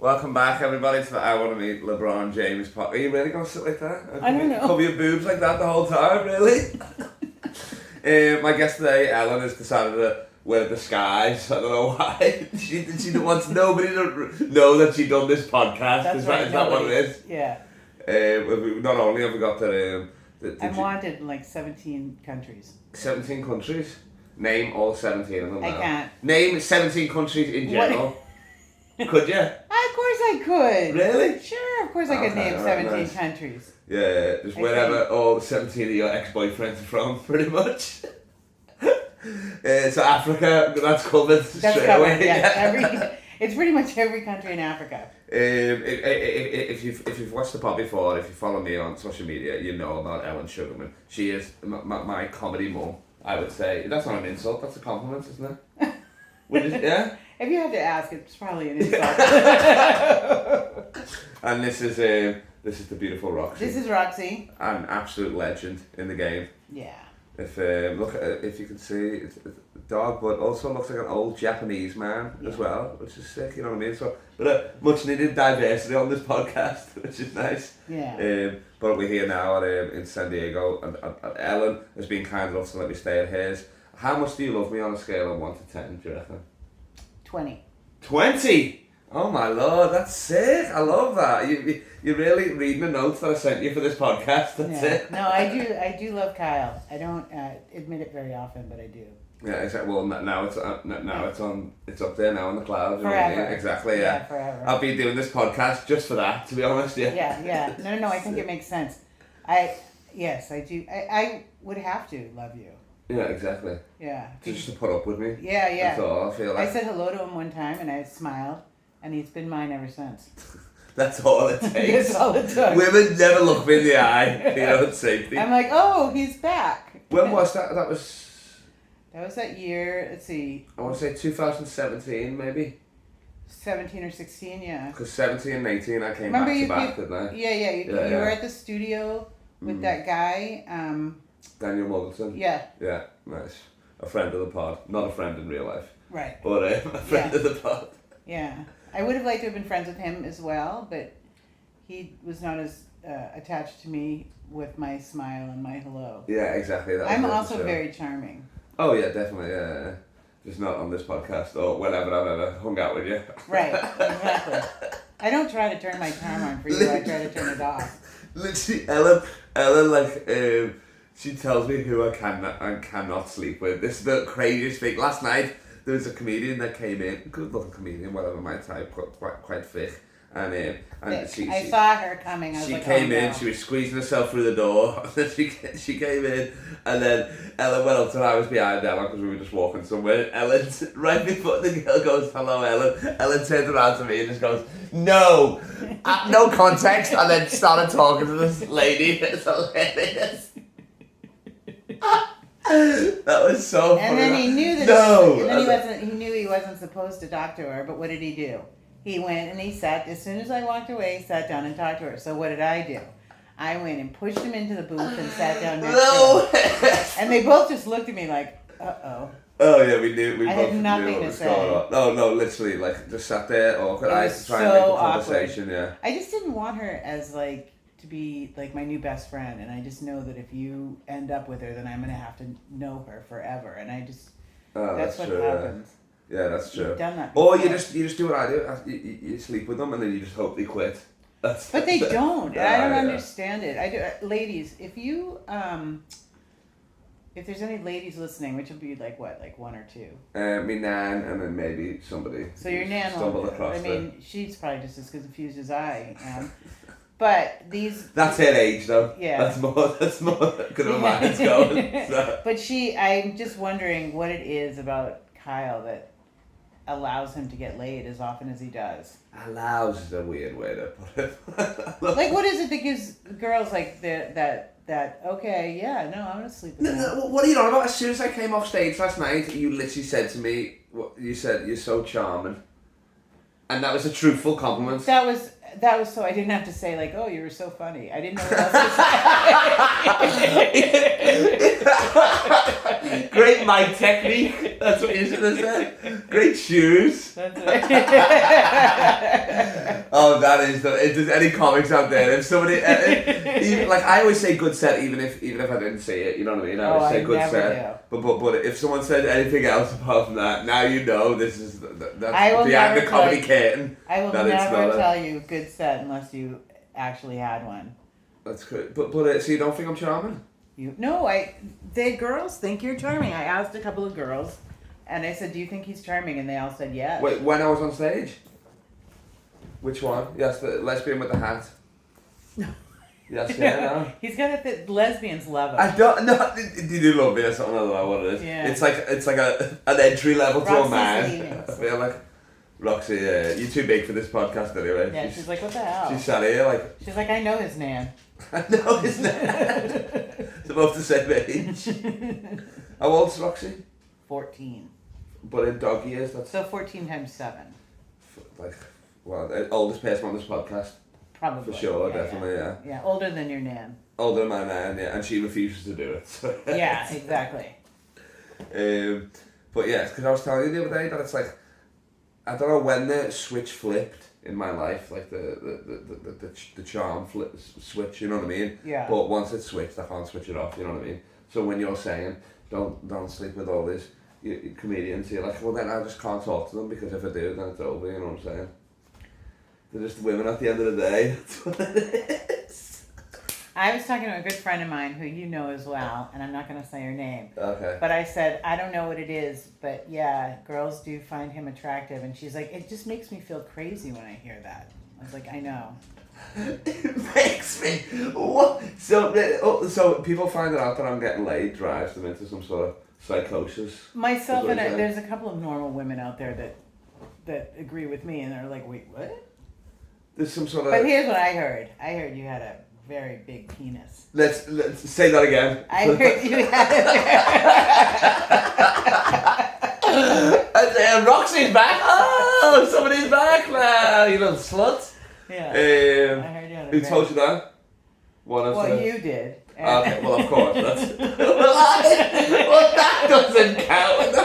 Welcome back, everybody, to the I Want to Meet LeBron James podcast. Are you really going to sit like that? I don't know. Cover your boobs like that the whole time, really? My guest today, Ellen, has decided to wear a disguise. I don't know why. She wants nobody to know that she's done this podcast. That's Is right. that what it is? Yeah. Not only have we got I'm wanted in like 17 countries. 17 countries? Name all 17 of them. I can't. Name 17 countries in general. Could you? Of course I could. Really? Sure, of course I could name 17 countries. Yeah, just wherever all 17 of your ex-boyfriends are from, pretty much. So Africa, that's covered straight away. Yeah. It's pretty much every country in Africa. If you've watched the pod before, if you follow me on social media, you know about Ellen Sugarman. She is my comedy mum, I would say. That's not an insult, that's a compliment, isn't it? Yeah? If you had to ask, it's probably an insult. And this is the beautiful Roxy. This is Roxy. An absolute legend in the game. Yeah. If you can see, it's a dog, but also looks like an old Japanese man as well, which is sick. You know what I mean? So, but much needed diversity on this podcast, which is nice. Yeah. But we're here now in San Diego, and Ellen has been kind enough to let me stay at hers. How much do you love me on a scale of 1 to 10? Do you reckon? 20. 20. Oh my lord, that's sick! I love that. You're really reading the notes that I sent you for this podcast. That's it. No, I do love Kyle. I don't admit it very often, but I do. Yeah, exactly. Well, now it's it's up there now in the clouds. Forever. You know what I mean? Exactly. Yeah. Forever. I'll be doing this podcast just for that, to be honest. Yeah. Yeah. No. I think it makes sense. Yes, I do. I would have to love you. Yeah, exactly. Yeah. Just to put up with me. Yeah. That's all I feel like. I said hello to him one time and I smiled, and he's been mine ever since. That's all it takes. That's all it took. Women never look me in the eye. You know, safety. I'm like, oh, he's back. When was that? That was that year, let's see. I want to say 2017, maybe. 17 or 16, yeah. Because 17 and 18, I came Remember back, didn't I? Yeah. You were at the studio with that guy. Daniel Muggleton. Yeah. Yeah, nice. A friend of the pod. Not a friend in real life. Right. But a friend of the pod. Yeah. I would have liked to have been friends with him as well, but he was not as attached to me with my smile and my hello. Yeah, exactly. I'm also very charming. Oh, yeah, definitely, yeah. Just not on this podcast or whenever I've ever hung out with you. Right, exactly. I don't try to turn my charm on for you, I try to turn it off. Literally, Ellen, she tells me who I can and cannot sleep with. This is the craziest thing. Last night, there was a comedian that came in, good looking comedian, whatever my type, quite thick. And I saw her coming. I was like, came in. She was squeezing herself through the door. And then she came in, and then Ellen went up to her. I was behind Ellen because we were just walking somewhere. Ellen, right before the girl goes, "Hello, Ellen." Ellen turns around to me and just goes, "No, no context," and then started talking to this lady. It's hilarious. That was so funny. And then he knew that. No. And then he knew he wasn't supposed to talk to her. But what did he do? He went and he sat, as soon as I walked away, he sat down and talked to her. So what did I do? I went and pushed him into the booth and sat down next to him. And they both just looked at me like, uh-oh. Oh yeah, we knew. I both had nothing knew what to was say. going on. No, literally, like, just sat there awkward. I had to try and make a conversation, yeah. I just didn't want her as, like, to be, like, my new best friend. And I just know that if you end up with her, then I'm going to have to know her forever. And I just, that's what true, happens. Yeah, that's true. You've done that before. Or you just do what I do. You sleep with them and then you just hope they quit. But they don't. I don't understand it. I do. Ladies, if you if there's any ladies listening, which would be like what, like one or two. Me nan and then maybe somebody. So your nan stumbled across. I mean, she's probably just as confused as I am. But these. That's her age, though. Yeah. That's more. Because my mind's going. So. But I'm just wondering what it is about Kyle that allows him to get laid as often as he does. Allows is a weird way to put it. Like, what is it that gives girls like that okay, yeah, no, I'm gonna sleep with him. No, what are you on about? As soon as I came off stage last night, you literally said to me, you said, "You're so charming." And that was a truthful compliment. That was, That was so I didn't have to say like, oh, you were so funny. I didn't know what else to say. Great mic technique. That's what you should have said. Great shoes. That's right. Oh, that is the. If there's any comics out there, if somebody, even, like I always say good set, even if I didn't say it, you know what I mean. I always say good set. But if someone said anything else apart from that, now you know this is that's behind the comedy curtain. I will never tell you good set unless you actually had one. That's good. But so you don't think I'm charming? The girls think you're charming. I asked a couple of girls, and I said, "Do you think he's charming?" And they all said yes. Wait, when I was on stage? Which one? Yes, the lesbian with the hat. No. Yes, yeah, no. He's got lesbians love him. I don't know. You do love me or something. I don't know what it is. Yeah. It's like an entry level to a man. Leaving, so. I feel like Roxy, you're too big for this podcast anyway. Yeah, she's like, what the hell? She's sat here like. She's like, I know his nan. I know his nan. It's about the same age. How old's Roxy? 14. But in dog years, that's. So 14 times 7. Like, well, the oldest person on this podcast. Probably. For sure, definitely, yeah. Yeah, older than your nan. Older than my nan, yeah, and she refuses to do it. So. Yeah, exactly. But yeah, because I was telling you the other day that it's like, I don't know when the switch flipped in my life, like the charm switch, you know what I mean? Yeah. But once it's switched, I can't switch it off, you know what I mean? So when you're saying, don't sleep with all these comedians, you're like, well then I just can't talk to them because if I do, then it's over, you know what I'm saying? They're just women at the end of the day. That's what it is. I was talking to a good friend of mine who you know as well, and I'm not going to say her name. Okay. But I said, I don't know what it is, but yeah, girls do find him attractive. And she's like, it just makes me feel crazy when I hear that. I was like, I know. It makes me... What? So people finding out that I'm getting laid drives them into some sort of psychosis. Myself and there's a couple of normal women out there that agree with me, and they're like, wait, what? There's some sort of... But here's what I heard. I heard you had a very big penis. Let's say that again. I heard you had a... Roxy's back. Oh, somebody's back now. You little slut. Yeah. I heard you had a who told you that? You did. Okay, well, of course. That's... well, that doesn't count.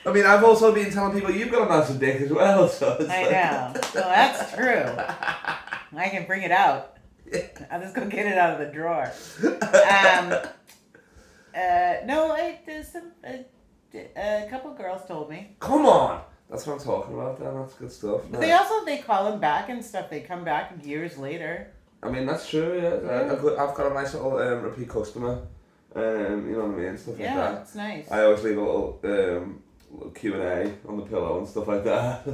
I mean, I've also been telling people you've got a massive dick as well, so it's I know. Well, that's true. I can bring it out. Yeah. I'll just go get it out of the drawer. A couple girls told me. Come on! That's what I'm talking about then. That's good stuff. But they call them back and stuff. They come back years later. I mean, that's true, yeah. I've got a nice little repeat customer. You know what I mean? Stuff like that. Yeah, it's nice. I always leave a little Q&A on the pillow and stuff like that.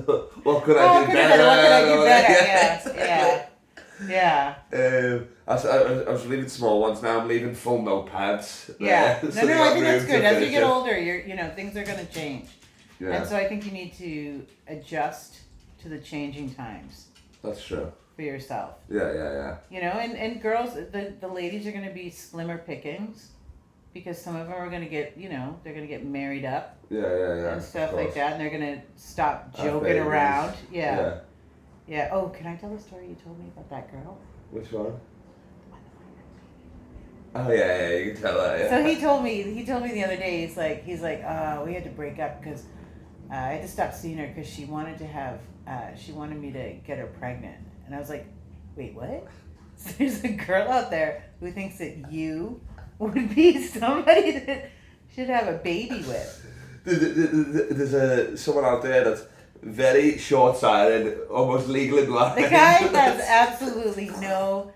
What could I do better? What could I do better? Yeah. I was leaving small ones, now I'm leaving full notepads. Yeah. So I think that's good. As you get older, things are going to change. Yeah. And so I think you need to adjust to the changing times. That's true. For yourself. Yeah. And girls, the ladies are going to be slimmer pickings. Because some of them are going to get, they're going to get married up. Yeah. And stuff like that. And they're going to stop joking around. Yeah. Oh, can I tell the story you told me about that girl? Which one? Oh, yeah, you can tell that, yeah. So he told me the other day, he's like, we had to break up because I had to stop seeing her because she wanted me to get her pregnant. And I was like, wait, what? So there's a girl out there who thinks that you would be somebody that should have a baby with. There's someone out there that's very short-sighted, almost legally blind. The guy has absolutely no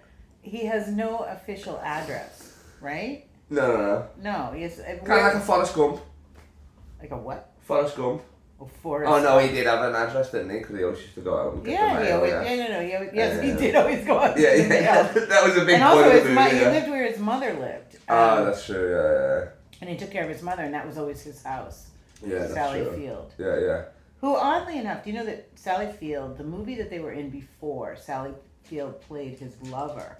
official address, right? No. No, he has... Kind of like a Forrest Gump. Like a what? Forrest Gump. Forrest. Oh no, he did have an address, didn't he? Because he always used to go out and get the mail. He did always go out. Yeah. That was a big and point also of the movie. He lived where his mother lived. That's true. Yeah. And he took care of his mother, and that was always his house. Yeah, that's Sally true. Field. Yeah. Who, oddly enough, do you know that Sally Field, the movie that they were in before, Sally Field played his lover,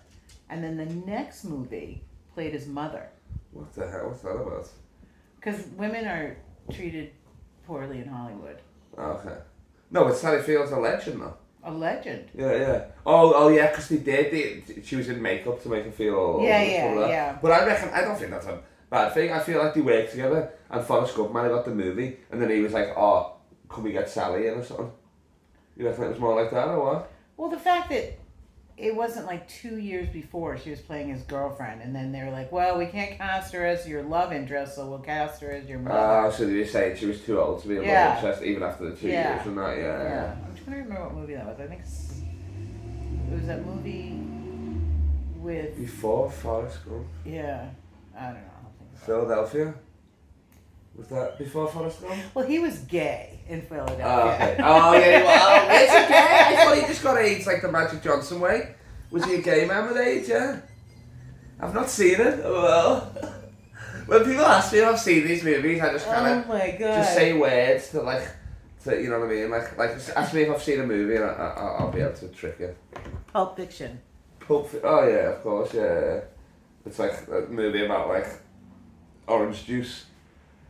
and then the next movie played his mother. What the hell? What's that about? Because women are treated poorly in Hollywood. Okay. No, but Sally Field's a legend, though. A legend. Yeah. Oh, yeah, because they did. She was in makeup to make her feel all. Yeah. But I don't think that's a bad thing. I feel like they worked together, and Forrest Gump might have got the movie, and then he was like, "Oh, can we get Sally in or something?" You reckon it was more like that, or what? Well, the fact that it wasn't like 2 years before she was playing his girlfriend, and then they were like, "Well, we can't cast her as your love interest, so we'll cast her as your mother." So they were saying she was too old to be a love interest, even after the 2 years and that. Yeah. I'm trying to remember what movie that was. I think it was that movie with. Before Forrest Gump. Yeah, I don't know. I'll think about Philadelphia. Was that before Forrest Gump? Well, he was gay in Philadelphia. Oh, okay. Oh, yeah, well, is he gay? I thought he just got AIDS like the Magic Johnson way. Was he a gay man with AIDS, yeah? I've not seen it. Well, when people ask me if I've seen these movies, I just kind of just say words to you know what I mean? Like ask me if I've seen a movie and I'll be able to trick you. Pulp Fiction. Oh, yeah, of course, yeah. It's like a movie about like orange juice.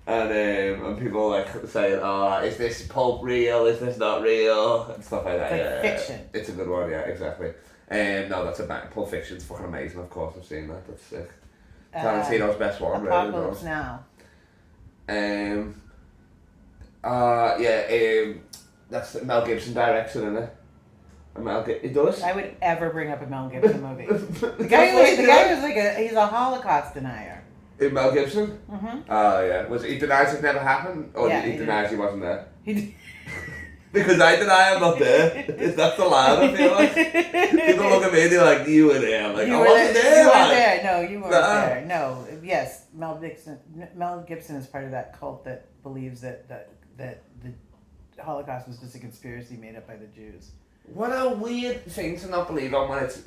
And people like saying, "Oh, is this pulp real? Is this not real?" and stuff like that. It's like fiction. It's a good one, yeah, exactly. No, that's a bang. Pulp Fiction's fucking amazing. Of course, I've seen that. That's sick. Tarantino's best one, Apocalypse really. Now. That's Mel Gibson directs it, isn't it? It does. I would ever bring up a Mel Gibson movie. the guy was like he's a Holocaust denier. In Mel Gibson? Mm-hmm. Oh, yeah. He denies it never happened? Or yeah, he denies he wasn't there? He did. Because I deny I'm not there. That's allowed, I feel like. People look at me and they're like, "You were there." I'm like, "I wasn't there." You weren't there. No, you weren't there. No. Yes, Mel Gibson is part of that cult that believes that the Holocaust was just a conspiracy made up by the Jews. What a weird thing to not believe on when it's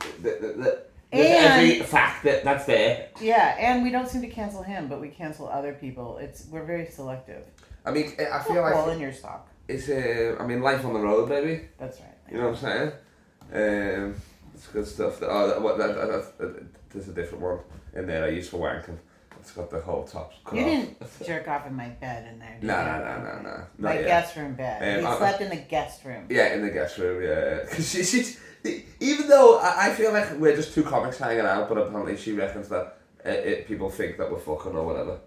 every fact that's there. Yeah, and we don't seem to cancel him, but we cancel other people. We're very selective. I mean, I feel like all in your stock. It's life on the road, baby. That's right. You know what I'm saying? It's good stuff. There's a different one in there I use for wanking. It's got the whole top. You didn't jerk off in my bed in there, did you? No. My guest room bed. He slept in the guest room. Yeah, in the guest room, yeah. Because she's... Even though I feel like we're just two comics hanging out, but apparently she reckons that people think that we're fucking or whatever.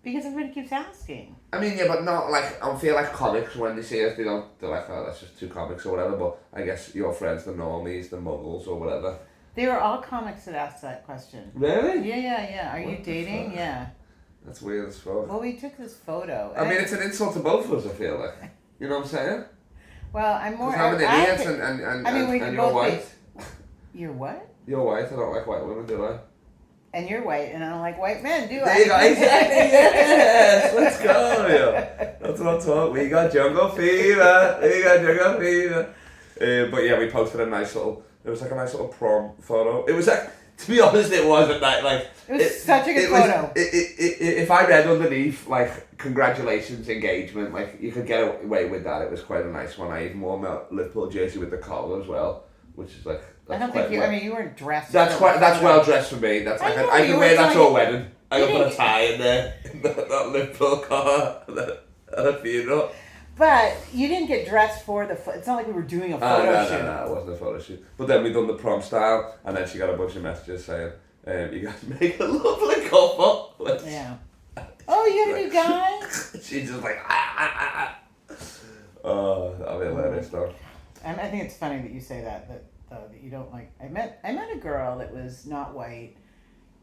Because everybody keeps asking. I mean, yeah, but not like... I feel like comics, when they see us, they're like, "Oh, that's just two comics or whatever." But I guess your friends, the normies, the muggles or whatever. They were all comics that asked that question. Really? Yeah. Are you dating? Yeah. That's weird as fuck. Well, we took this photo. I mean, it's an insult to both of us, I feel like. You know what I'm saying? Well, I'm more... I'm an idiot and you're white. You're what? You're white. I don't like white women, do I? And you're white, and I don't like white men, do I? There you go. Exactly, yes! Let's go, yo. That's what I'm talking. We got jungle fever. But yeah, we posted a nice little... It was like a nice little prom photo. It was like, to be honest, it wasn't that like. It was such a good photo. If I read underneath like "congratulations engagement," like you could get away with that. It was quite a nice one. I even wore my Liverpool jersey with the collar as well, which is like. I don't think you. I mean, you weren't dressed. That's well dressed for me. That's like I can wear that to a wedding. I can put a tie in there. That Liverpool collar at a funeral. But you didn't get dressed for the... It's not like we were doing a photo shoot. No, it wasn't a photo shoot. But then we done the prom style, and then she got a bunch of messages saying, "You guys make a lovely couple." Yeah. Oh, you have a new guy? She's just like, Oh, that'll be hilarious, though. I think it's funny that you say that you don't like... I met a girl that was not white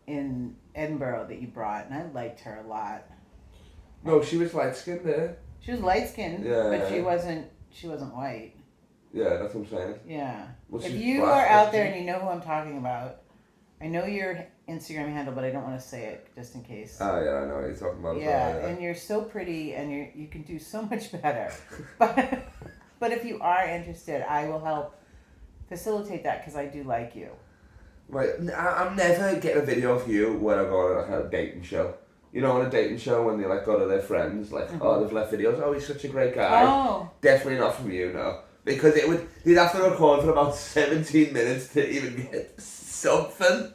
in Edinburgh that you brought, and I liked her a lot. No, she was light-skinned there. She was light-skinned, but she wasn't white. Yeah, that's what I'm saying. Yeah. Well, if you are out there and you know who I'm talking about, I know your Instagram handle, but I don't want to say it just in case. Oh, yeah, I know what you're talking about. Yeah, as well, and you're so pretty, and you can do so much better. But if you are interested, I will help facilitate that because I do like you. Right, I'm never getting a video of you when I go on like a dating show. You know, on a dating show when they like go to their friends, like, "Oh, they've left videos. Oh, he's such a great guy." Oh. Definitely not from you, no. Because you'd have to record for about 17 minutes to even get something.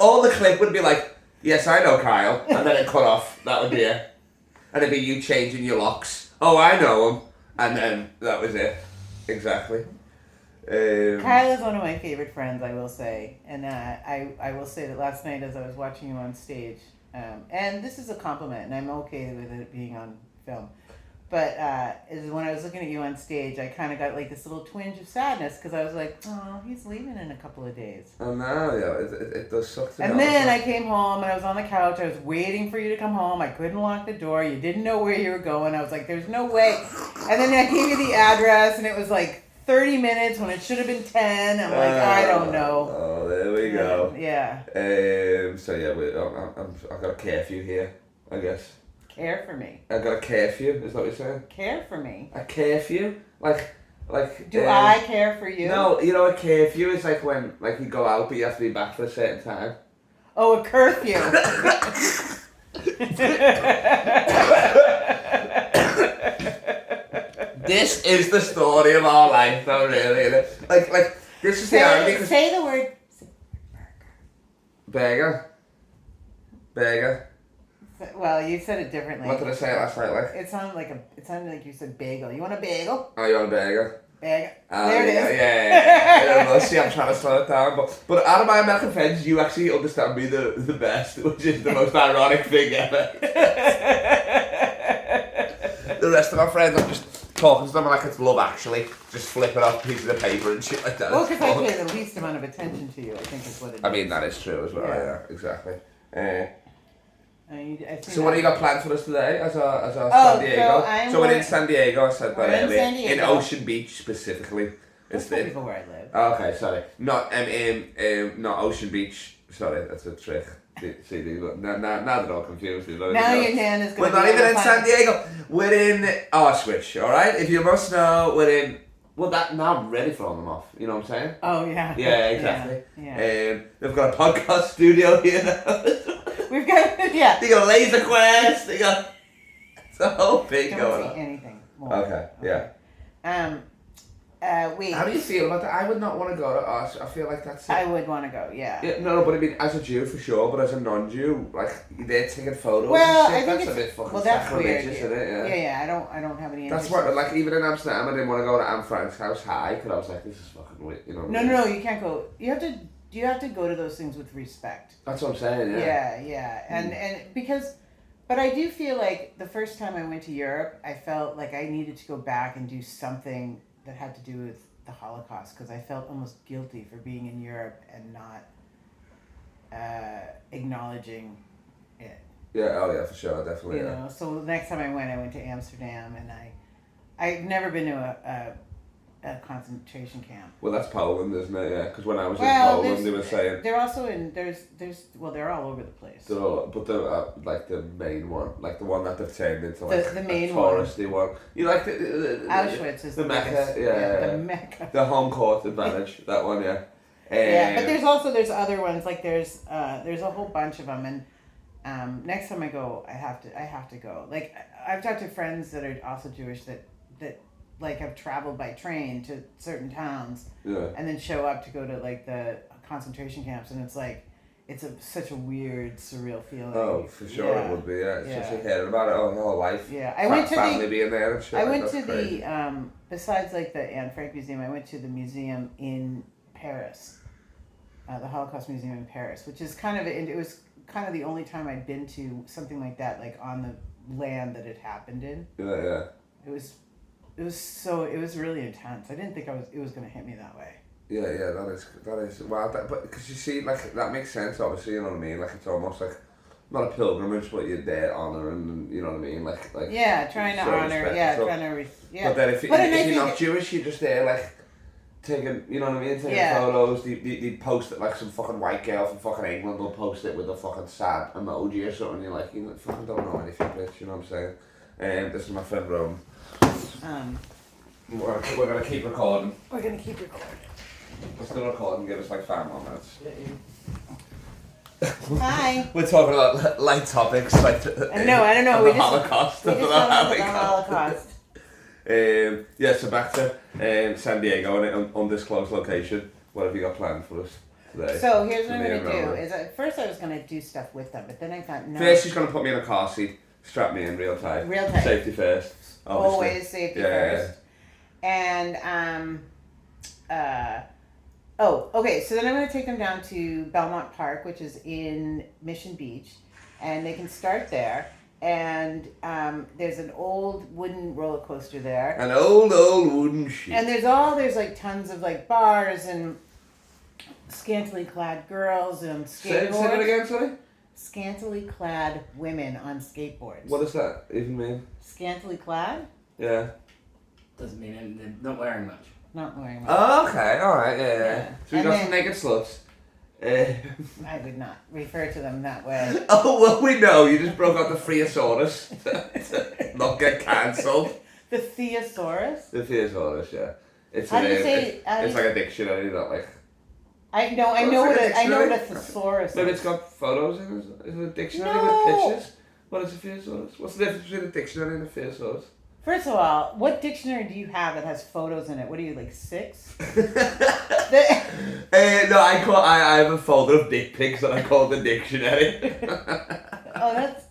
All the clip would be like, "Yes, I know Kyle," and then it cut off. That would be it. and it'd be you changing your locks. Oh, I know him. And then that was it. Exactly. Kyle is one of my favorite friends, I will say. And I will say that last night as I was watching you on stage, and this is a compliment, and I'm okay with it being on film, but is when I was looking at you on stage, I kind of got like this little twinge of sadness because I was like, oh, he's leaving in a couple of days. Oh, no, yeah, it does suck to And then I came home and I was on the couch. I was waiting for you to come home. I couldn't lock the door. You didn't know where you were going. I was like, there's no way. And then I gave you the address, and it was like 30 minutes when it should have been 10. I'm like, I don't know. Oh, there we go. Yeah. So yeah, I've got a curfew here, I guess. Care for me. I've got a curfew, is that what you're saying? Care for me. A curfew? Like... Do I care for you? No, you know, a curfew is like when like you go out but you have to be back for a certain time. Oh, a curfew. This is the story of our life, though, really. Like this is the irony. Say the word. Burger. Well, you said it differently. What did I say last night? Like it sounded like you said bagel. You want a bagel? Oh, you want a burger? Bagel. There it is. Yeah. I don't know. See, I'm trying to slow it down, but out of my American friends, you actually understand me the best, which is the most ironic thing ever. The rest of my friends, I'm just talking to them like it's Love Actually, just flipping off pieces of paper and shit like that. Well, because I pay the least amount of attention to you, I think is what it is. I mean, that is true as well. Yeah, exactly. So what that. do you got planned for us today as our Oh, San Diego? So we're in San Diego, I said that earlier. In Ocean Beach specifically. That's where I live. Oh, okay, sorry. Not not Ocean Beach. Sorry, that's a trick. See, now they're all confused. Now your nan is going to We're not even in San Diego. We're in Auschwitz, alright? If you must know, we're in... Well, now I'm ready for all them off. You know what I'm saying? Oh, yeah. Yeah, exactly. Yeah. They've got a podcast studio here now. We've got, yeah. They got a laser quest. They got... It's a whole thing going on. Don't say anything more. Okay, yeah. Wait. How do you feel about that? I would not want to go to Auschwitz. I feel like that's... I would want to go, yeah. No, but I mean, as a Jew for sure, but as a non-Jew, like, they're taking photos well, and shit, I think that's a bit fucking that's weird, isn't it? Yeah, I don't have any interest. That's what, like, even in Amsterdam, I didn't want to go to Anne Frank's house high, because I was like, this is fucking weird, you know what I mean? No, you can't go. You have to go to those things with respect. That's what I'm saying, yeah. Yeah. And because... But I do feel like the first time I went to Europe, I felt like I needed to go back and do something that had to do with the Holocaust, because I felt almost guilty for being in Europe and not acknowledging it. Yeah, oh yeah, for sure, definitely. You know, so the next time I went to Amsterdam, and I've never been to a concentration camp. Well, that's Poland, isn't it? Yeah, because when I was in Poland, they were saying they're also in they're all over the place. But they're like the main one, like the one that they've turned into like the main a touristy one. You like the Auschwitz is the Mecca, biggest, yeah, the Mecca, the home court advantage. That one, yeah. Yeah, but there's other ones, like there's a whole bunch of them, and next time I go, I have to go. Like I've talked to friends that are also Jewish that like have traveled by train to certain towns, and then show up to go to like the concentration camps, and it's like such a weird, surreal feeling. Oh, for sure it would be. Yeah, it's just hearing about it all your whole life. Yeah, I went to family being there and shit. I went to the besides like the Anne Frank Museum, I went to the museum in Paris, the Holocaust Museum in Paris, which is it was kind of the only time I'd been to something like that, like on the land that it happened in. Yeah. It was really intense. I didn't think it was going to hit me that way. Yeah, that is well, but because you see, like that makes sense. Obviously, you know what I mean. Like it's almost like not a pilgrimage, but you're there honouring, you know what I mean. Like trying to honor, But then if you're not Jewish, you're just there like taking, you know what I mean, taking photos. They post it like some fucking white girl from fucking England will post it with a fucking sad emoji or something. You're like, you fucking don't know anything, bitch. You know what I'm saying? This is my friend Rome. We're gonna keep recording. We're still recording. Give us like 5 more minutes. Hi. We're talking about light topics like I don't know. The Holocaust. We just talked about the Holocaust. So back to San Diego in an undisclosed location. What have you got planned for us today? So here's what I'm going to do. First I was going to do stuff with them, but then I thought, no. First she's going to put me in a car seat. Strap me in real tight. Real tight. Safety first. Obviously. Always safety first. And okay. So then I'm going to take them down to Belmont Park, which is in Mission Beach, and they can start there. And there's an old wooden roller coaster there. An old wooden shit. And there's like tons of like bars and scantily clad girls and skateboards. Say it again, sorry? Scantily clad women on skateboards. What does that even mean? Scantily clad? Yeah. Doesn't mean anything. Not wearing much. Not wearing much. Oh, okay. Alright, yeah. So we got some naked sluts. I would not refer to them that way. Oh, well, we know. You just broke out the Theosaurus to not get cancelled. The Theosaurus? The Theosaurus, yeah. It's How do you say? It's like a dictionary, not like. I know what a thesaurus is. Maybe it's got photos in it. Is it a dictionary No. with pictures? What is a Theosaurus? What's the difference between a dictionary and a Theosaurus? First of all, what dictionary do you have that has photos in it? What are you, like 6? No, I have a folder of dick pics that I call the dictionary. Oh, that's.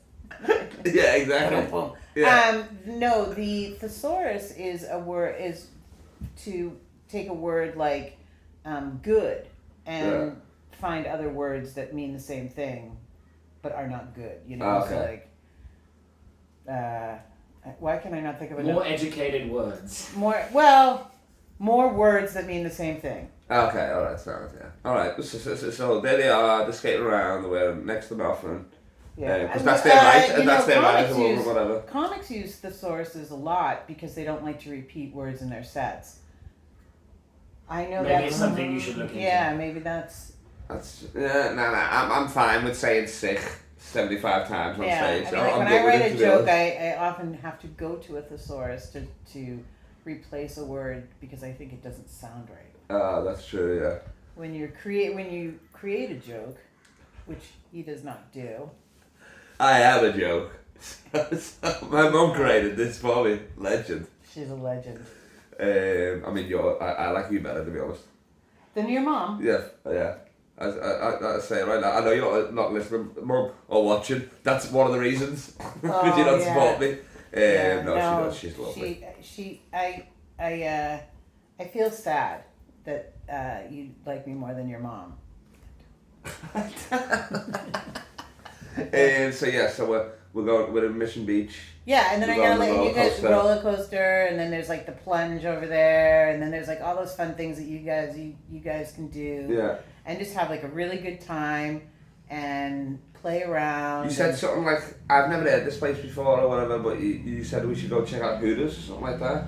Yeah, exactly. Yeah. No, the thesaurus is to take a word like good and find other words that mean the same thing but are not good. You know, Okay. so like why can I not think of a More educated words. more words that mean the same thing. Okay, alright, sounds, yeah. Alright, so there they are, they're skating around, they're next to nothing. Yeah, Because that's their right, and that's their right, or use, whatever. Comics use thesauruses a lot because they don't like to repeat words in their sets. I know Maybe that's it's something you should look into. Yeah, maybe that's. I'm fine with saying sick 75 times on stage. I mean, like when I write a joke, I often have to go to a thesaurus to replace a word because I think it doesn't sound right. Oh, that's true, yeah. When you create a joke, which he does not do. I have a joke. My mum created this for me. Legend. She's a legend. I mean, I like you better, to be honest. Than your mom? Yeah. I say it right now. I know you're not listening, Mum, or watching. That's one of the reasons. Because you don't support me. No, she does. She's lovely. I feel sad that you like me more than your mom. So we're in Mission Beach. Yeah, and then I gotta let you guys roller coaster, and then there's like the plunge over there, and then there's like all those fun things that you guys can do. Yeah. And just have like a really good time and play around. You said something like, I've never heard this place before or whatever, but you said we should go check out Hooters or something like that.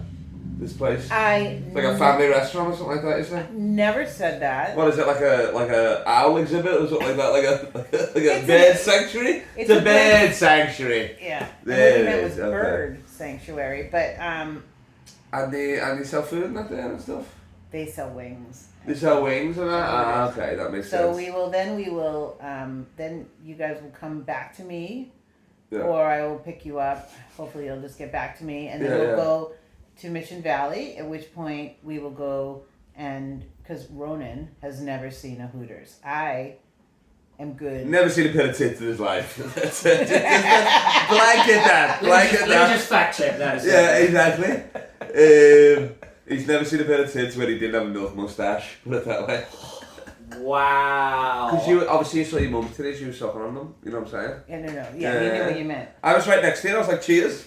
This place. It's like a family restaurant or something like that, isn't it? Never said that. What is it, like a owl exhibit or something like that? Like a bird sanctuary? It's a bird sanctuary. Yeah. There it was bird sanctuary, but And they sell food and that there and stuff? They sell wings. They sell wings and that? Okay, that makes sense. So then you guys will come back to me, Yeah. or I will pick you up. Hopefully you'll just get back to me, and then we'll go to Mission Valley, at which point we will go because Ronan has never seen a Hooters. I am good. Never seen a pair of tits in his life. That's it. Blanket that. Let me just fact check that. Yeah, exactly. He's never seen a pair of tits where he didn't have a milk moustache, put it that way. Wow. Because you obviously saw your mum today, she was sucking on them, you know what I'm saying? Yeah, he knew what you meant. I was right next to you, I was like, cheers.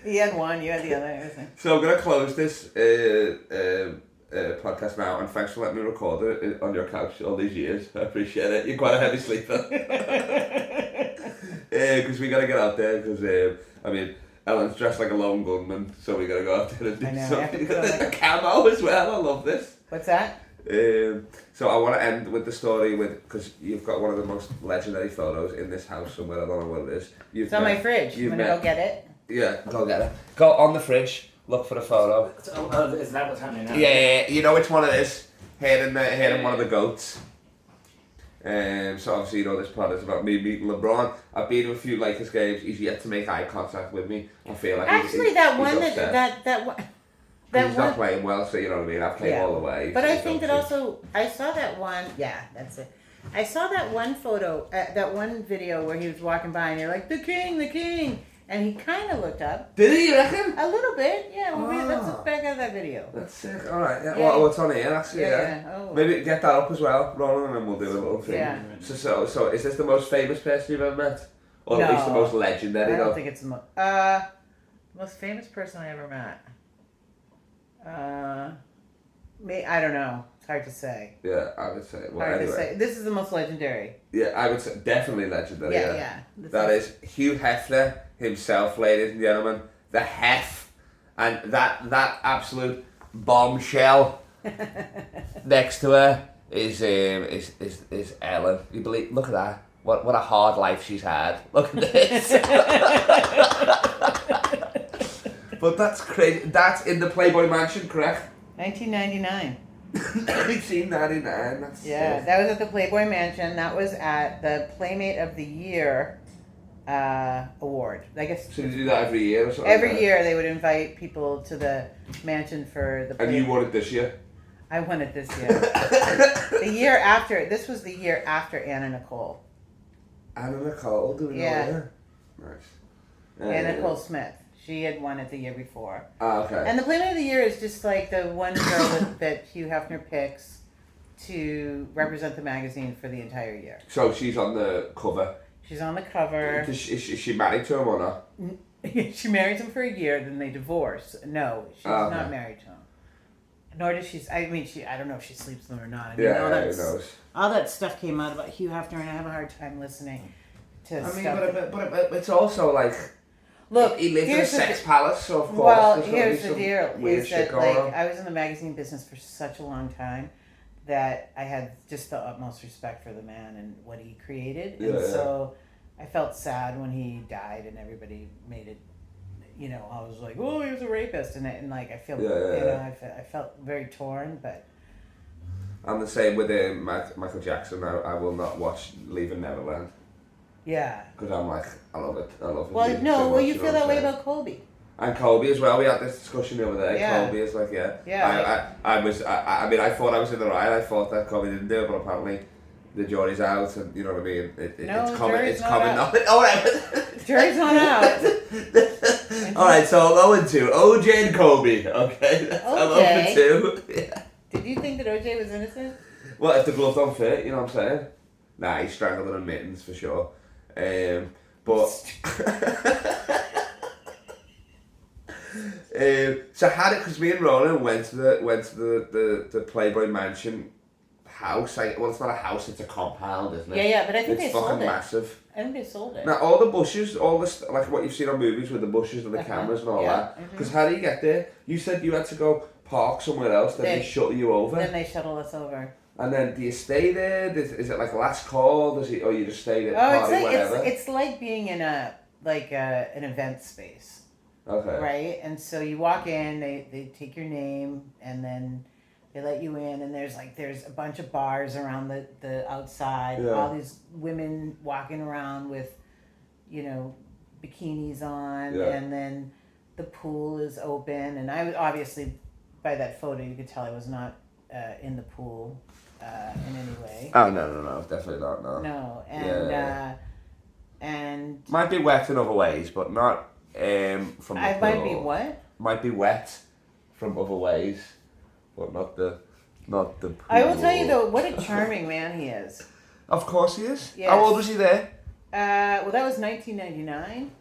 He had one, you had the other. So I'm going to close this podcast now, and thanks for letting me record it on your couch all these years. I appreciate it. You're quite a heavy sleeper. Because we got to get out there, because, Ellen's dressed like a lone gunman, so we got to go out there and do something. You got a camo as well, I love this. What's that? So I want to end with the story because you've got one of the most legendary photos in this house somewhere. I don't know what it is. It's on my fridge. You want to go get it? Yeah, go get it. Go on the fridge. Look for the photo. Is that what's happening now? Yeah, you know which one it is. Heading one of the goats. So obviously you know this part is about me meeting LeBron. I've been to a few Lakers games. He's yet to make eye contact with me. I feel like actually he's that one upset. that he's not playing well, so you know what I mean. I've played all the way. But I think that also I saw that one. Yeah, that's it. I saw that one photo, that one video where he was walking by and you're like, the king. And he kind of looked up. Did he, you reckon? A little bit, yeah. Well, let's look back at that video. That's sick. Alright, yeah. Yeah. What's on here, actually, yeah. Oh. Maybe get that up as well, Ronan, and then we'll do a little thing. Yeah. So is this the most famous person you've ever met? Or at least the most legendary, I don't think it's the most famous person I ever met. I don't know. It's hard to say. Yeah, I would say. Well, Hard anyway. to say. This is the most legendary. Yeah, I would say definitely legendary. Yeah. That is Hugh Heffner himself, ladies and gentlemen. The Hef. And that absolute bombshell next to her is Ellen. You believe? Look at that. What a hard life she's had. Look at this. But that's crazy. That's in the Playboy Mansion, correct? 1999. 1999. That's Yeah, that was at the Playboy Mansion. That was at the Playmate of the Year award. I guess. So you do that every year or something? Every year they would invite people to the mansion for the. And you won it this year? I won it this year. The year after. This was the year after Anna Nicole. Anna Nicole, do we know her? Nice. Anna Nicole Smith. She had won it the year before. Okay. And the Playmate of the Year is just like the one girl that Hugh Heffner picks to represent the magazine for the entire year. So she's on the cover. She's on the cover. Is she married to him or not? She marries him for a year, then they divorce. No, she's not married to him. Nor does she. I mean, I don't know if she sleeps with him or not. I mean, who knows? All that stuff came out about Hugh Heffner, and I have a hard time listening to stuff. But it's also like. Look, he lived in a sex palace, so of course. Well, here's the deal: weird is shit that going on. I was in the magazine business for such a long time that I had just the utmost respect for the man and what he created, so I felt sad when he died, and everybody made it. You know, I was like, "Oh, he was a rapist," and like I feel, I felt very torn, but. I'm the same with Michael Jackson. I will not watch Leaving Neverland. Yeah. Because I'm like, I love it. I love it. Well, no, well, you feel that way about Colby. And Colby as well. We had this discussion the other day. Yeah. Colby is like, Yeah. I mean, I thought I was in the right. I thought that Colby didn't do it, but apparently the jury's out, and you know what I mean. It's coming. It's coming. Out. All right. Jury's not out. All right. So I'm 0-2. OJ and Colby. Okay. I'm 0-2. Yeah. Did you think that OJ was innocent? Well, if the glove don't fit, you know what I'm saying. Nah, he strangled her in mittens for sure. But so had it because me and Ronan went to the Playboy Mansion house. Well, it's not a house; it's a compound, isn't it? Yeah, but I think they sold it. It's fucking massive. I think they sold it. Now all the bushes, all this like what you've seen on movies with the bushes and the cameras and all that. Because how do you get there? You said you had to go park somewhere else. Then they shuttle you over. Then they shuttle us over. And then, do you stay there? Is it like last call? Or you just stay there? Party, whatever? It's like being in an event space. Okay. Right, and so you walk in, they take your name, and then they let you in, and there's a bunch of bars around the outside. Yeah. All these women walking around with, bikinis on, and then the pool is open, and I was obviously by that photo you could tell I was not in the pool. In any way. Oh no, definitely not. No. No, and and might be wet in other ways, but not from. I might be what? Might be wet from other ways, but not the pool. I will tell you though, what a charming man he is. Of course he is. Yes. How old was he there? Well, that was 1999.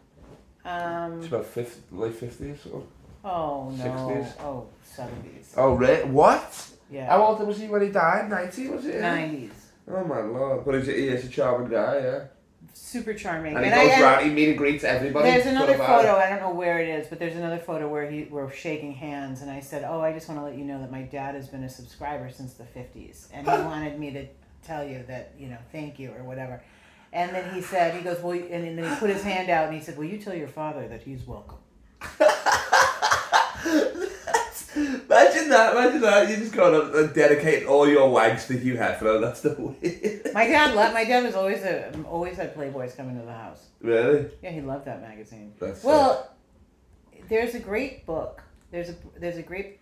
It's about late 50s or. Oh no. 60s. Oh, 70s. Oh really? What? Yeah. How old was he when he died? 90, was it? 90s. Oh my lord! But he is a charming guy, yeah. Super charming. And he goes around, he meet and greets everybody. There's another photo, I don't know where it is, but there's another photo where we're shaking hands, and I said, "Oh, I just want to let you know that my dad has been a subscriber since the 50s, and he wanted me to tell you that, thank you or whatever." And then he goes, "Well," and then he put his hand out and he said, "Will you tell your father that he's welcome?" Imagine that. You just got to dedicate all your wags to Hugh Heffner. That's the way. My dad was always had Playboys coming to the house. Really? Yeah, he loved that magazine. There's a great book. There's a great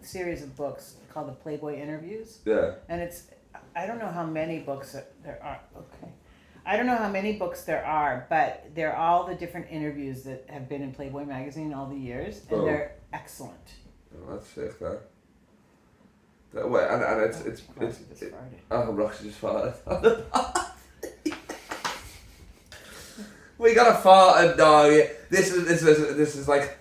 series of books called the Playboy Interviews. Yeah. And it's I don't know how many books there are. Okay. I don't know how many books there are, but they're all the different interviews that have been in Playboy magazine all the years, and they're excellent. Oh, that's sick, man. Wait, and it's Roxy just farted on the pod. We got a fart and dog. This is like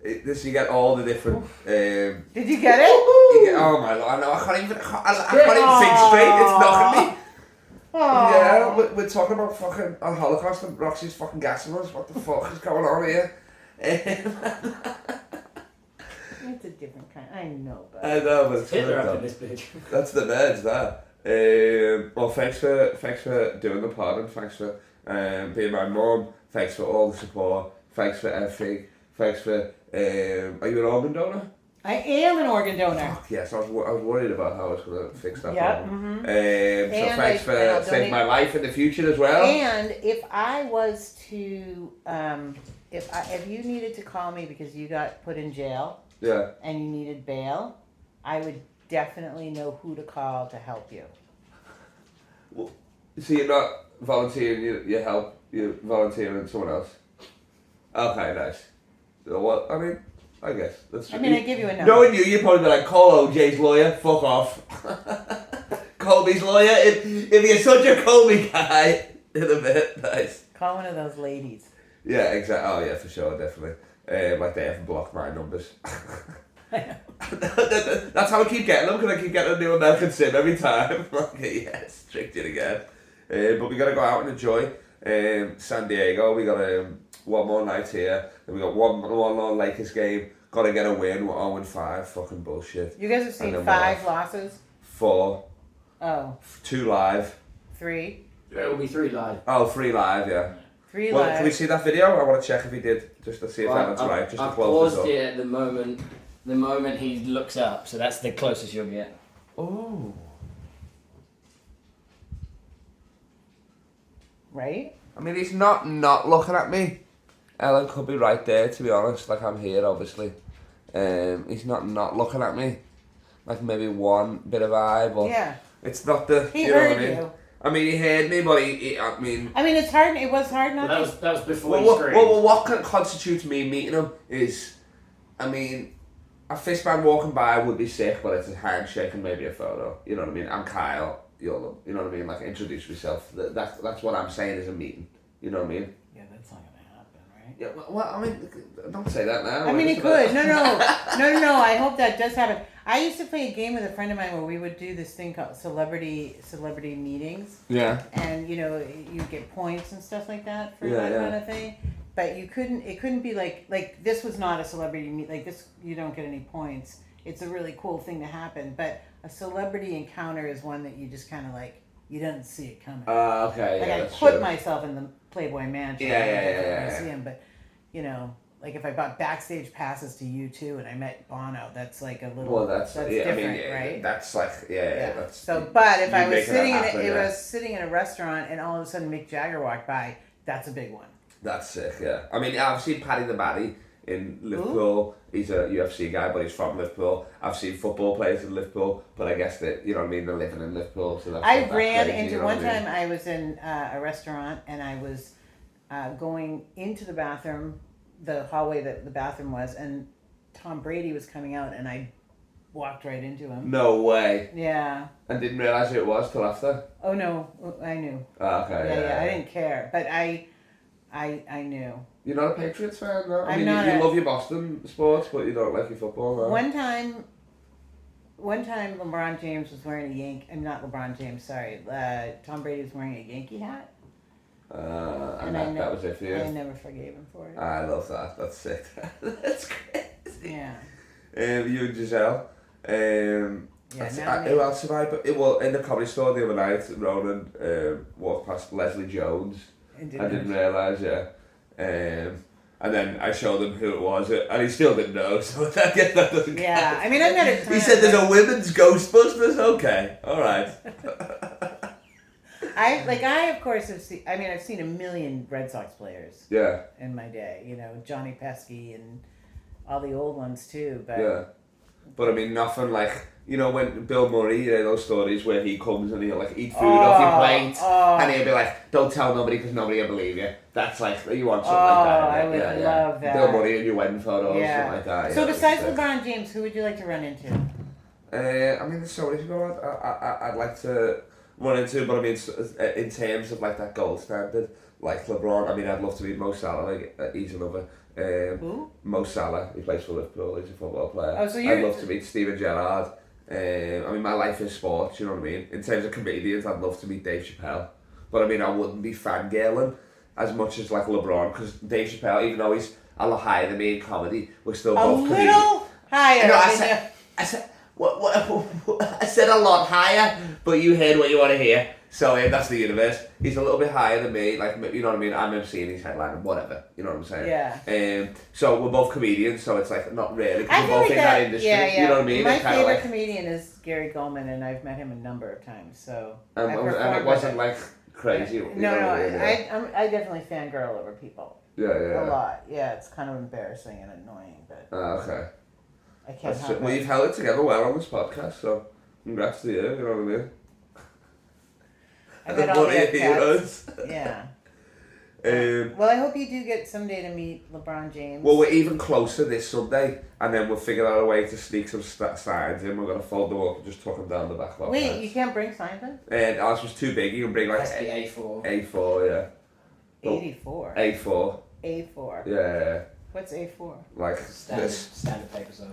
this. You get all the different. Did you get it? You get, oh my lord! No, I can't even think straight. It's knocking me. Aww. Yeah, we're talking about fucking Holocaust and Roxy's fucking gassing us. What the fuck is going on here? It's a different kind. I know, but I know, but it's Hitler fun, up in this bitch. That's the nerds, that. Well, thanks for doing the pod, and thanks for being my mum. Thanks for all the support. Thanks for everything. Thanks for. Are you an organ donor? I am an organ donor. Fuck yes, I was worried about how I was going to fix that. Yep. Problem. Mm-hmm. So thanks for saving my life in the future as well. And if I was to, if you needed to call me because you got put in jail, yeah, and you needed bail, I would definitely know who to call to help you. Well, so you're not volunteering your help, you're volunteering someone else. Okay, nice. So what? I mean, I guess that's. I mean, I give you a number. Knowing you, you'd probably be like, call OJ's lawyer. Fuck off. Colby's lawyer. If you're such a Colby guy, in a bit, nice. Call one of those ladies. Yeah, exactly. Oh yeah, for sure, definitely. Like they haven't blocked my numbers. That's how I keep getting them, because I keep getting a new American sim every time. Like, yes, tricked it again. But we got to go out and enjoy San Diego. We got one more night here. Then we got one more Lakers game. Got to get a win. We're 0-5. Fucking bullshit. You guys have seen 5 losses? 4. Oh. 2 live. 3. It will be 3 live. Oh, 3 live, yeah. 3 well, live. Can we see that video? I want to check if he did, just to see if that's right. Just to close paused it at the moment he looks up, so that's the closest you'll get. Oh. Right? I mean, he's not looking at me. Ellen could be right there, to be honest. Like, I'm here, obviously. He's not looking at me. Like, maybe one bit of eye, but yeah. It's not the. He you know heard what I mean? you. I mean, he heard me, but I mean. It's hard. It was hard not Well, to. that was before you screamed. Well, what constitutes me meeting him is, I mean, a fist band walking by would be sick, but it's a handshake and maybe a photo. You know what I mean? I'm Kyle. You know what I mean? Like, introduce myself. That's what I'm saying is a meeting. You know what I mean? Yeah, that's not gonna happen, right? Yeah. Well, I mean, don't say that now. I mean, it could. No. I hope that does happen. I used to play a game with a friend of mine where we would do this thing called celebrity meetings. Yeah. And you get points and stuff like that for Yeah, that yeah. kind of thing. But it couldn't be like this was not a celebrity meet, like this, you don't get any points. It's a really cool thing to happen, but a celebrity encounter is one that you just kind of like, you don't see it coming. Okay. Like, Yeah, I that's put true. myself in the Playboy Mansion. Yeah. See him, but like if I bought backstage passes to U2 and I met Bono, that's like a little. Well, that's different, I mean, right? That's like That's, so, but if you I was making sitting that happen, if I was sitting in a restaurant and all of a sudden Mick Jagger walked by, that's a big one. That's sick. Yeah. I mean, I've seen Paddy the Baddy in Liverpool. Ooh. He's a UFC guy, but he's from Liverpool. I've seen football players in Liverpool, but I guess that they're living in Liverpool. So that's I ran crazy, into one time. I was in a restaurant and I was going into the bathroom, the hallway that the bathroom was, and Tom Brady was coming out, and I walked right into him. No way. Yeah. And didn't realise who it was till after. Oh no, I knew. Oh, okay. Yeah. I didn't care, but I knew. You're not a Patriots fan, no? I mean, not you love your Boston sports, but you don't like your football, no? One time LeBron James was wearing a Yankee. Not LeBron James, sorry. Tom Brady was wearing a Yankee hat. And that was it for you? I never forgave him for it. I love that. That's sick. That's crazy. Yeah. You and Giselle. Who else have I? In the Comedy Store the other night, Ronan walked past Leslie Jones. I didn't realise, and then I showed him who it was, and he still didn't know, so I guess that doesn't count. Yeah, I mean, I've met a He said there's a women's Ghostbusters? Okay, alright. I of course have seen, I've seen a million Red Sox players. Yeah. In my day, Johnny Pesky and all the old ones too, but but I mean nothing like, you know, when Bill Murray, you know, those stories where he comes and he'll like eat food off your plate and he'll be like, don't tell nobody because nobody will believe you. That's like, you want something like that. I would love that. Bill Murray and your wedding photos, something like that. So besides LeBron James, who would you like to run into? I mean, there's so many people I'd like to run into, but I mean, in terms of like that gold standard, like LeBron, I mean, I'd love to meet Mo Salah, like, he's another. Who? Mo Salah, he plays for Liverpool, he's a football player. Oh, so I'd love to meet Steven Gerrard. I mean, my life is sports, you know what I mean? In terms of comedians, I'd love to meet Dave Chappelle. But I mean, I wouldn't be fangirling as much as like LeBron, because Dave Chappelle, even though he's a lot higher than me in comedy, we're still both comedians. A little higher. No, I said, I said a lot higher, but you heard what you want to hear. So that's the universe. He's a little bit higher than me, like, you know what I mean? I'm seeing his headline and whatever, you know what I'm saying? Yeah. So we're both comedians, so it's like not really, because I we're feel both like in that industry. Yeah. You know what I mean? My favorite like, comedian is Gary Goldman, and I've met him a number of times. So and it wasn't like crazy. No, I definitely fangirl over people. Yeah. A lot. Yeah, it's kind of embarrassing and annoying, but. Okay. I can't help it. Well, you've held it together well on this podcast, so congrats to you. You know what I mean? I got all the heroes. Yeah. Well, I hope you do get someday to meet LeBron James. Well, we're even closer this Sunday, and then we'll figure out a way to sneak some signs in. We're going to fold them up and just tuck them down the back of our Wait, pants. you can't bring signs in? And ours was too big. You can bring like Has to be A4. A4, yeah. 84. A4. A4. Yeah. What's A4? Like this. Standard paper size.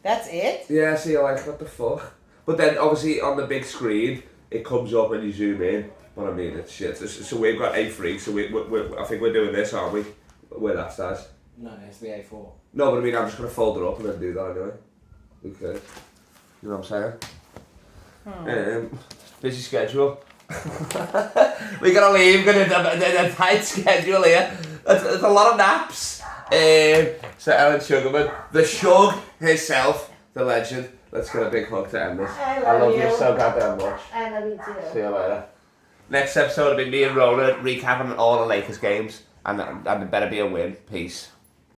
That's it? Yeah, so you're like, what the fuck? But then obviously on the big screen, it comes up and you zoom in. But I mean, it's shit. So we've got A3, so I think we're doing this, aren't we? We're that size. No, it has to be A4. No, but I mean, I'm just going to fold it up and then do that anyway. Okay. You know what I'm saying? Busy schedule. We gotta leave, a tight schedule here. It's a lot of naps. So Ellen Sugarman, the Shug herself, the legend. Let's get a big hug to end this. I love you so goddamn much. I love you too. See you later. Next episode will be me and Roland recapping all the Lakers games, and there better be a win. Peace.